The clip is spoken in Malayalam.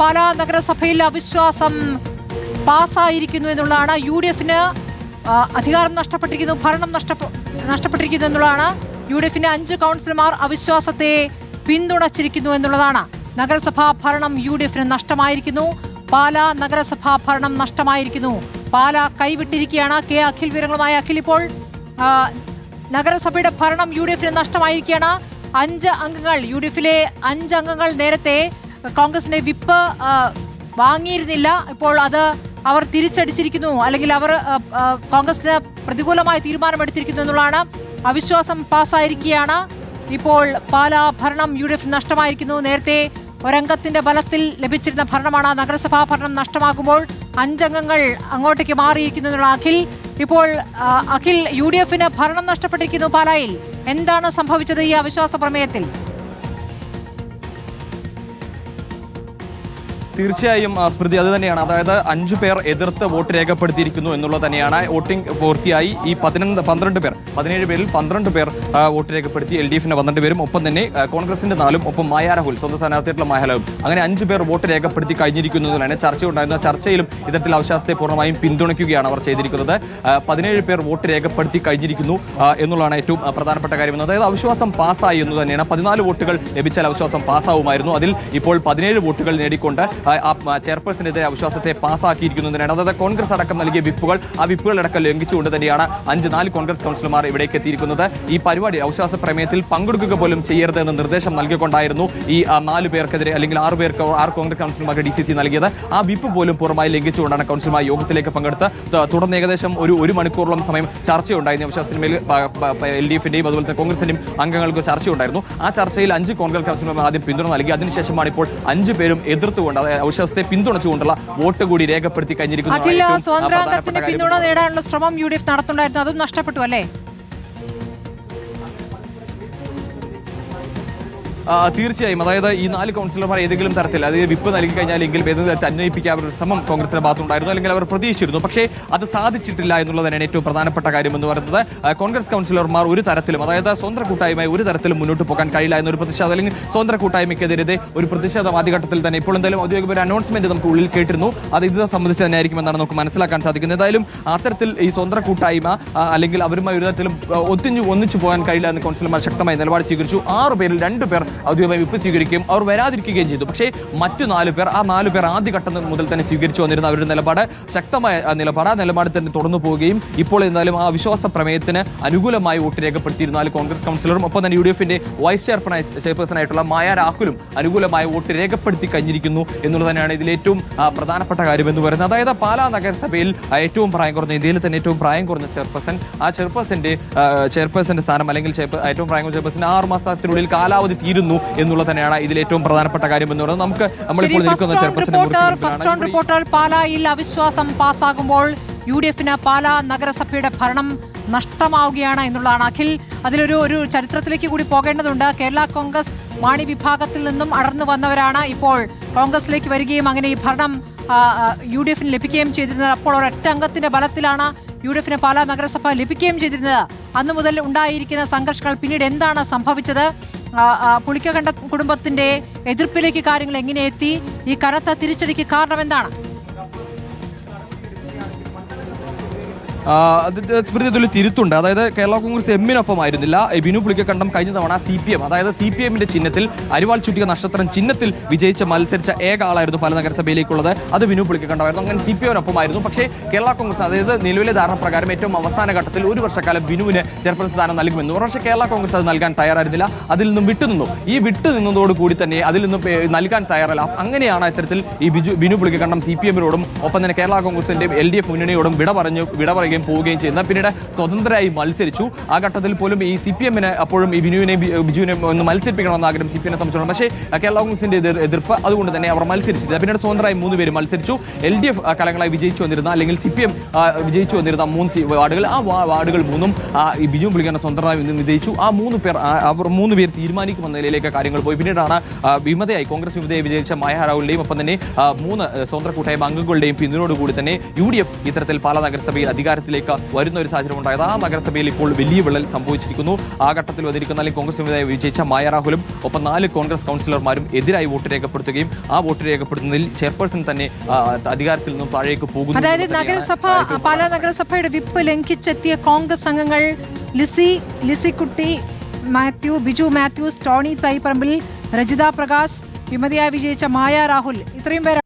പാലാ നഗരസഭയിൽ അവിശ്വാസം പാസ്സായിരിക്കുന്നു എന്നുള്ളതാണ്. UDF-ന് അധികാരം നഷ്ടപ്പെട്ടിരിക്കുന്നു, ഭരണം നഷ്ടപ്പെട്ടിരിക്കുന്നു എന്നുള്ളതാണ്. UDF-ന്റെ 5 കൗൺസിലർമാർ അവിശ്വാസത്തെ പിന്തുണച്ചിരിക്കുന്നു എന്നുള്ളതാണ്. നഗരസഭാ ഭരണം UDF-ന് നഷ്ടമായിരിക്കുന്നു. പാലാ നഗരസഭാ ഭരണം നഷ്ടമായിരിക്കുന്നു. പാലാ കൈവിട്ടിരിക്കുകയാണ്. കെ അഖിൽ വിവരങ്ങളുമായി. അഖിൽ, ഇപ്പോൾ നഗരസഭയുടെ ഭരണം UDF-ന് നഷ്ടമായിരിക്കുകയാണ്. 5 അംഗങ്ങൾ, UDF-ലെ 5 അംഗങ്ങൾ നേരത്തെ കോൺഗ്രസിന്റെ വിപ്പ് വാങ്ങിയിരുന്നില്ല. ഇപ്പോൾ അത് അവർ തിരിച്ചടിച്ചിരിക്കുന്നു, അല്ലെങ്കിൽ അവർ കോൺഗ്രസിന് പ്രതികൂലമായ തീരുമാനമെടുത്തിരിക്കുന്നു എന്നുള്ളതാണ്. അവിശ്വാസം പാസ്സായിരിക്കുകയാണ്. ഇപ്പോൾ പാലാ ഭരണം UDF നഷ്ടമായിരിക്കുന്നു. നേരത്തെ ഒരംഗത്തിന്റെ ബലത്തിൽ ലഭിച്ചിരുന്ന ഭരണമാണ്. നഗരസഭാ ഭരണം നഷ്ടമാകുമ്പോൾ 5 അംഗങ്ങൾ അങ്ങോട്ടേക്ക് മാറിയിരിക്കുന്നു എന്നുള്ള അഖിൽ. ഇപ്പോൾ അഖിൽ, UDF-ന് ഭരണം നഷ്ടപ്പെട്ടിരിക്കുന്നു പാലായിൽ. എന്താണ് സംഭവിച്ചത് ഈ അവിശ്വാസ പ്രമേയത്തിൽ? തീർച്ചയായും സ്മൃതി, അത് തന്നെയാണ്. അതായത് 5 പേർ എതിർത്ത് വോട്ട് രേഖപ്പെടുത്തിയിരിക്കുന്നു എന്നുള്ളത് തന്നെയാണ്. വോട്ടിംഗ് പൂർത്തിയായി. ഈ 17 പേരിൽ 12 പേർ വോട്ട് രേഖപ്പെടുത്തി. LDF-ന് 12 പേരും, ഒപ്പം തന്നെ കോൺഗ്രസിന്റെ 4, ഒപ്പം മായ രാഹുൽ, സ്വന്തം സ്ഥാനാർത്ഥിയായിട്ടുള്ള മായ രാഹുൽ, അങ്ങനെ 5 പേർ വോട്ട് രേഖപ്പെടുത്തി കഴിഞ്ഞിരിക്കുന്നു എന്നതാണ് ചർച്ച ഉണ്ടായിരുന്ന. ചർച്ചയിലും ഇത്തരത്തിൽ അവിശ്വാസത്തെ പൂർണ്ണമായും പിന്തുണയ്ക്കുകയാണ് അവർ ചെയ്തിരിക്കുന്നത്. 17 പേർ വോട്ട് രേഖപ്പെടുത്തി കഴിഞ്ഞിരിക്കുന്നു എന്നുള്ളതാണ് ഏറ്റവും പ്രധാനപ്പെട്ട കാര്യം. അതായത് അവിശ്വാസം പാസ്സായി എന്ന് തന്നെയാണ്. 14 വോട്ടുകൾ ലഭിച്ചാൽ അവിശ്വാസം പാസ്സാവുമായിരുന്നു. അതിൽ ഇപ്പോൾ 17 വോട്ടുകൾ നേടിക്കൊണ്ട് ചെയർപേഴ്സണെതിരെ അവിശ്വാസത്തെ പാസ്സാക്കിയിരിക്കുന്നതിനാണ്. അതായത് കോൺഗ്രസ് അടക്കം നൽകിയ വിപ്പുകൾ, ആ വിപ്പുകളടക്കം ലംഘിച്ചുകൊണ്ട് തന്നെയാണ് 4 കോൺഗ്രസ് കൗൺസിലർമാർ ഇവിടേക്ക് എത്തിയിരിക്കുന്നത്. ഈ പരിപാടി അവിശ്വാസ പ്രമേയത്തിൽ പങ്കെടുക്കുക പോലും ചെയ്യരുത് എന്ന നിർദ്ദേശം നൽകിക്കൊണ്ടായിരുന്നു ഈ 4 പേർക്കെതിരെ, അല്ലെങ്കിൽ 6 പേർക്ക് 6 കോൺഗ്രസ് കൗൺസിലർമാർക്ക് DCC നൽകിയത്. ആ വിപ്പ് പോലും പൂർണ്ണമായി ലംഘിച്ചുകൊണ്ടാണ് കൗൺസിലർമാർ യോഗത്തിലേക്ക് പങ്കെടുത്ത്. തുടർന്ന് ഏകദേശം ഒരു മണിക്കൂറോളം സമയം ചർച്ചയുണ്ടായിരുന്നു. അവിശ്വാസത്തിന്മേൽ LDF-ന്റെയും അതുപോലെ തന്നെ കോൺഗ്രസിന്റെയും അംഗങ്ങൾക്ക് ചർച്ചയുണ്ടായിരുന്നു. ആ ചർച്ചയിൽ 5 കോൺഗ്രസ് കൗൺസിലർമാർ ആദ്യം പിന്തുണ നൽകി. അതിനുശേഷമാണ് ഇപ്പോൾ 5 പേരും എതിർത്തുകൊണ്ട്, അവിശ്വാസത്തെ പിന്തുണച്ചുകൊണ്ടുള്ള വോട്ട് കൂടി രേഖപ്പെടുത്തി കഴിഞ്ഞിരിക്കുന്നു. പിന്തുണ നേടാനുള്ള ശ്രമം UDF നടത്തുന്നുണ്ടായിരുന്നു, അതും നഷ്ടപ്പെട്ടു അല്ലേ? തീർച്ചയായും. അതായത് ഈ 4 കൗൺസിലർമാർ ഏതെങ്കിലും തരത്തിൽ, അതായത് വിപ്പ് നൽകി കഴിഞ്ഞാൽ എങ്കിലും ഏതെങ്കിലും തരത്തിൽ അന്വയിപ്പിക്കാൻ ഒരു ശ്രമം കോൺഗ്രസിന്റെ ഭാഗത്തുണ്ടായിരുന്നു, അല്ലെങ്കിൽ അവർ പ്രതീക്ഷിച്ചിരുന്നു. പക്ഷേ അത് സാധിച്ചിട്ടില്ല എന്നുള്ളത് തന്നെയാണ് ഏറ്റവും പ്രധാനപ്പെട്ട കാര്യം എന്ന് പറയുന്നത്. കോൺഗ്രസ് കൗൺസിലർമാർ ഒരു തരത്തിലും, അതായത് സ്വതന്ത്ര കൂട്ടായ്മ ഒരു തരത്തിലും മുന്നോട്ട് പോകാൻ കഴിയില്ല എന്നൊരു പ്രതിഷേധം, അല്ലെങ്കിൽ സ്വതന്ത്ര കൂട്ടായ്മയ്ക്കെതിരെ ഒരു പ്രതിഷേധം ആദ്യഘട്ടത്തിൽ തന്നെ, ഇപ്പോൾ എന്തായാലും ഔദ്യോഗിക ഒരു അനൗൺസ്മെന്റ് നമുക്ക് ഉള്ളിൽ കേട്ടിരുന്നു. അത് ഇത് സംബന്ധിച്ച് തന്നെ ആയിരിക്കും എന്നാണ് നമുക്ക് മനസ്സിലാക്കാൻ സാധിക്കുന്നത്. ഏതായാലും അത്തരത്തിൽ ഈ സ്വതന്ത്ര കൂട്ടായ്മ അല്ലെങ്കിൽ അവരുമായി ഒരു തരത്തിലും ഒന്നിച്ചു പോകാൻ കഴിയില്ല എന്ന് കൗൺസിലർമാർ ശക്തമായ നിലപാട് സ്വീകരിച്ചു. 6 പേരിൽ 2 പേർ ഔദ്യോഗികമായി വിപ്പ് സ്വീകരിക്കുകയും അവർ വരാതിരിക്കുകയും ചെയ്തു. പക്ഷേ മറ്റു 4 പേർ, ആ 4 പേർ ആദ്യഘട്ടം മുതൽ തന്നെ സ്വീകരിച്ചു വന്നിരുന്ന അവരുടെ നിലപാട്, ശക്തമായ നിലപാട്, ആ നിലപാടിൽ തന്നെ തുടർന്നു പോവുകയും ഇപ്പോൾ എന്തായാലും ആ വിശ്വാസ പ്രമേയത്തിന് അനുകൂലമായി വോട്ട് രേഖപ്പെടുത്തിയിരുന്ന 4 കോൺഗ്രസ് കൗൺസിലറും, ഒപ്പം തന്നെ UDF-ന്റെ വൈസ് ചെയർപേഴ്സണായിട്ടുള്ള മായ രാഹുലും അനുകൂലമായ വോട്ട് രേഖപ്പെടുത്തി കഴിഞ്ഞിരിക്കുന്നു എന്നുള്ളത് തന്നെയാണ് ഇതിൽ ഏറ്റവും പ്രധാനപ്പെട്ട കാര്യം എന്ന് പറയുന്നത്. അതായത് പാലാ നഗരസഭയിൽ ഏറ്റവും പ്രായം കുറഞ്ഞ, ഇന്ത്യയിൽ തന്നെ ഏറ്റവും പ്രായം കുറഞ്ഞ ചെയർപേഴ്സൺ, ആ ചെയർപേഴ്സന്റെ സ്ഥാനം, അല്ലെങ്കിൽ ഏറ്റവും പ്രായം കുറഞ്ഞ ചെയർപേഴ്സൺ 6 മാസത്തിനുള്ളിൽ കാലാവധി തീരുന്നു എന്നുള്ളത് തന്നെയാണ് ഇതിൽ ഏറ്റവും പ്രധാനപ്പെട്ട കാര്യം എന്ന് പറയുന്നത്. നമുക്ക് നമ്മളിപ്പോൾ നിൽക്കുന്ന ചെയർപേഴ്സൺ പാലായിൽ അവിശ്വാസം പാസ്സാകുമ്പോൾ UDF-ന് പാലാ നഗരസഭയുടെ ഭരണം നഷ്ടമാവുകയാണ് എന്നുള്ളതാണ്. അഖിൽ, അതിലൊരു ചരിത്രത്തിലേക്ക് കൂടി പോകേണ്ടതുണ്ട്. കേരള കോൺഗ്രസ് മാണി വിഭാഗത്തിൽ നിന്നും അടർന്നു വന്നവരാണ് ഇപ്പോൾ കോൺഗ്രസിലേക്ക് വരികയും അങ്ങനെ ഈ ഭരണം UDF-ന് ലഭിക്കുകയും ചെയ്തിരുന്നത്. അപ്പോൾ ഒരൊറ്റ അംഗത്തിന്റെ ബലത്തിലാണ് UDF-ന് പാലാ നഗരസഭ ലഭിക്കുകയും ചെയ്തിരുന്നത്. അന്നു മുതൽ ഉണ്ടായിരിക്കുന്ന സംഘർഷങ്ങൾ, പിന്നീട് എന്താണ് സംഭവിച്ചത്? പുളിക്കകണ്ട കുടുംബത്തിന്റെ എതിർപ്പിലേക്ക് കാര്യങ്ങൾ എങ്ങനെ എത്തി? ഈ കനത്ത തിരിച്ചടിക്ക് കാരണം എന്താണ്? സ്മൃതി, ഇതിൽ തിരുത്തുണ്ട്. അതായത് കേരള കോൺഗ്രസ് എമ്മിനൊപ്പം ആയിരുന്നില്ല. ബിനു പുളിക്കക്കണ്ടം കഴിഞ്ഞ തവണ CPM, അതായത് CPM-ന്റെ ചിഹ്നത്തിൽ, അരിവാൾ ചുറ്റിക നക്ഷത്രം ചിഹ്നത്തിൽ മത്സരിച്ച ഏക ആളായിരുന്നു പാലാ നഗരസഭയിലേക്കുള്ളത്. അത് ബിനു പുളിക്കക്കണ്ടമായിരുന്നു. അങ്ങനെ CPM-നൊപ്പമായിരുന്നു. പക്ഷേ കേരള കോൺഗ്രസ്, അതായത് നിലവിലെ ധാരണ പ്രകാരം ഏറ്റവും അവസാന ഘട്ടത്തിൽ 1 വർഷക്കാലം ബിനുവിന് ചെയർപേഴ്സൺ സ്ഥാനം നൽകുമെന്ന്. പക്ഷേ കേരള കോൺഗ്രസ് അത് നൽകാൻ തയ്യാറായിരുന്നില്ല. അതിൽ നിന്നും വിട്ടുനിന്നു. ഈ വിട്ടുനിന്നതോടുകൂടി തന്നെ അതിൽ നിന്നും നൽകാൻ തയ്യാറല്ല. അങ്ങനെയാണ് ഇത്തരത്തിൽ ഈ ബിനു പുളിക്കക്കണ്ടം CPM-നോടും ഒപ്പം തന്നെ കേരള കോൺഗ്രസിന്റെ LDF മുന്നണിയോടും വിട പറയുകയും പോവുകയും ചെയ്യുന്ന. പിന്നീട് സ്വതന്ത്രരായി മത്സരിച്ചു. ആ ഘട്ടത്തിൽ പോലും ഈ CPM-ന് അപ്പോഴും ഈ ബിജുവിനെ ഒന്ന് മത്സരിപ്പിക്കണമെന്ന ആഗ്രഹം CPM-നെ സംബന്ധിച്ചിടത്തോളം. പക്ഷേ കേരള കോൺഗ്രസിന്റെ എതിർപ്പ്, അതുകൊണ്ട് തന്നെ അവർ മത്സരിച്ചില്ല. പിന്നീട് സ്വതന്ത്രരായി 3 പേര് മത്സരിച്ചു. LDF കാലങ്ങളായി വിജയിച്ചു വന്നിരുന്ന, അല്ലെങ്കിൽ CPM വിജയിച്ചു വന്നിരുന്ന 3 വാർഡുകൾ, ആ വാർഡുകൾ 3ഉം ഈ ബിജു പുളിക്കണ്ട സ്വതന്ത്രമായി വിജയിച്ചു. ആ 3 പേർ തീരുമാനിക്കുമെന്ന നിലയിലേക്ക് കാര്യങ്ങൾ പോയി. പിന്നീടാണ് കോൺഗ്രസ് വിമതയായി വിജയിച്ച മായ രാഹുലിന്റെയും ഒപ്പം തന്നെ 3 സ്വതന്ത്ര കൂട്ടായ്മ അംഗങ്ങളുടെയും പിന്തുണയോടുകൂടി തന്നെ UDF ഇത്തരത്തിൽ പാലാ നഗരസഭയിൽ അധികാരത്തിൽ ഘട്ടത്തിലേക്ക് വരുന്ന ഒരു സാഹചര്യം ഉണ്ടായത്. ആ നഗരസഭയിൽ ഇപ്പോൾ വലിയ വിള്ളൽ സംഭവിച്ചിരിക്കുന്നു. ആ ഘട്ടത്തിൽ വന്നിരിക്കുന്ന അല്ലെങ്കിൽ കോൺഗ്രസ് വിജയിച്ച മായ രാഹുലും ഒപ്പം 4 കോൺഗ്രസ് കൗൺസിലർമാരും എതിരായി വോട്ട് രേഖപ്പെടുത്തുകയും ആ വോട്ട് രേഖപ്പെടുത്തുന്നതിൽ ചെയർപേഴ്സൺ തന്നെ അധികാരത്തിൽ നിന്നും താഴേക്ക് പോകുന്നു. അതായത് പാലാ നഗരസഭയുടെ വിപ്പ് ലംഘിച്ചെത്തിയ കോൺഗ്രസ് അംഗങ്ങൾ ലിസിക്കുട്ടി മാത്യു, ബിജു മാത്യൂസ്, ടോണി തൈപ്പറമ്പിൽ, രജിത പ്രകാശ്, വിമതിയായി വിജയിച്ച മായ രാഹുൽ, ഇത്രയും പേർ